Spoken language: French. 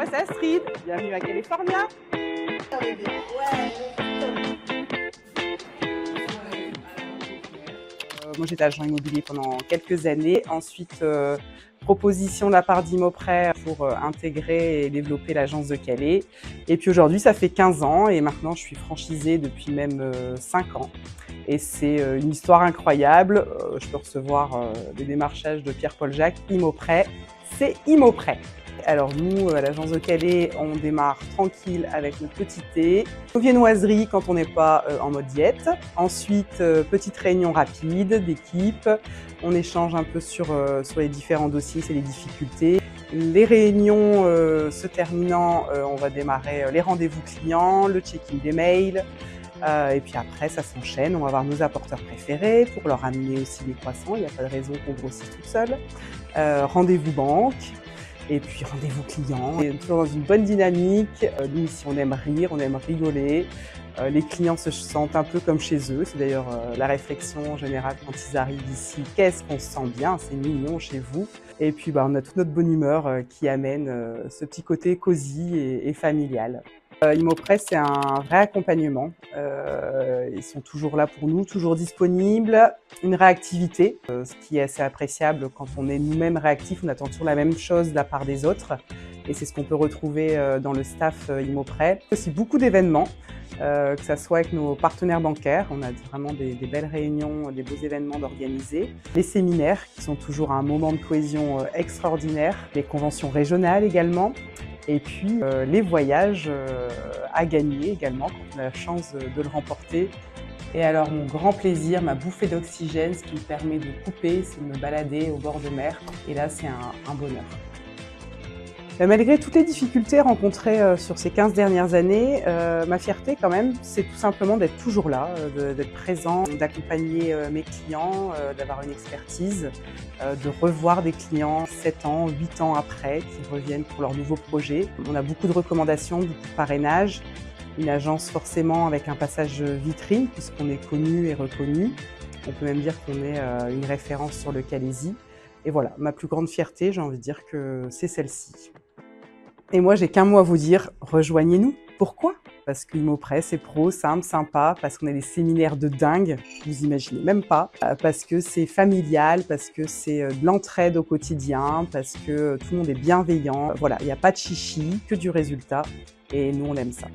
Moi c'est Astrid, bienvenue à California. Moi j'étais agent immobilier pendant quelques années. Ensuite, proposition de la part d'Immoprêt pour intégrer et développer l'agence de Calais. Et puis aujourd'hui, ça fait 15 ans et maintenant je suis franchisée depuis même 5 ans. Et c'est une histoire incroyable. Je peux recevoir des démarchages de Pierre-Paul Jacques. Immoprêt, c'est Immoprêt. Alors nous, à l'agence de Calais, on démarre tranquille avec notre petit thé, nos viennoiseries quand on n'est pas en mode diète. Ensuite, petite réunion rapide d'équipe. On échange un peu sur les différents dossiers, c'est les difficultés. Les réunions se terminant, on va démarrer les rendez-vous clients, le check-in des mails. Et puis après, ça s'enchaîne. On va avoir nos apporteurs préférés pour leur amener aussi des croissants. Il n'y a pas de raison qu'on grossisse toute seule. Rendez-vous banque. Et puis rendez-vous client, et toujours dans une bonne dynamique. Nous ici on aime rire, on aime rigoler. Les clients se sentent un peu comme chez eux. C'est d'ailleurs la réflexion générale quand ils arrivent ici. Qu'est-ce qu'on se sent bien, c'est mignon chez vous. Et puis on a toute notre bonne humeur qui amène ce petit côté cosy et familial. Immoprêt, c'est un vrai accompagnement. Ils sont toujours là pour nous, toujours disponibles. Une réactivité, ce qui est assez appréciable quand on est nous-mêmes réactifs. On attend toujours la même chose de la part des autres. Et c'est ce qu'on peut retrouver dans le staff Immoprêt. Aussi beaucoup d'événements, que ce soit avec nos partenaires bancaires. On a vraiment des belles réunions, des beaux événements d'organiser. Les séminaires qui sont toujours un moment de cohésion extraordinaire. Les conventions régionales également. Et puis les voyages à gagner également, quand on a la chance de le remporter. Et alors mon grand plaisir, ma bouffée d'oxygène, ce qui me permet de couper, c'est de me balader au bord de mer. Et là, c'est un bonheur. Malgré toutes les difficultés rencontrées sur ces 15 dernières années, ma fierté quand même, c'est tout simplement d'être toujours là, d'être présent, d'accompagner mes clients, d'avoir une expertise, de revoir des clients 7 ans, 8 ans après, qui reviennent pour leurs nouveaux projets. On a beaucoup de recommandations, beaucoup de parrainage, une agence forcément avec un passage vitrine, puisqu'on est connu et reconnu. On peut même dire qu'on est une référence sur le Calaisis. Et voilà, ma plus grande fierté, j'ai envie de dire que c'est celle-ci. Et moi, j'ai qu'un mot à vous dire, rejoignez-nous. Pourquoi? Parce que Immoprêt, c'est pro, simple, sympa, parce qu'on a des séminaires de dingue, vous imaginez même pas, parce que c'est familial, parce que c'est de l'entraide au quotidien, parce que tout le monde est bienveillant. Voilà, il n'y a pas de chichi, que du résultat, et nous, on aime ça.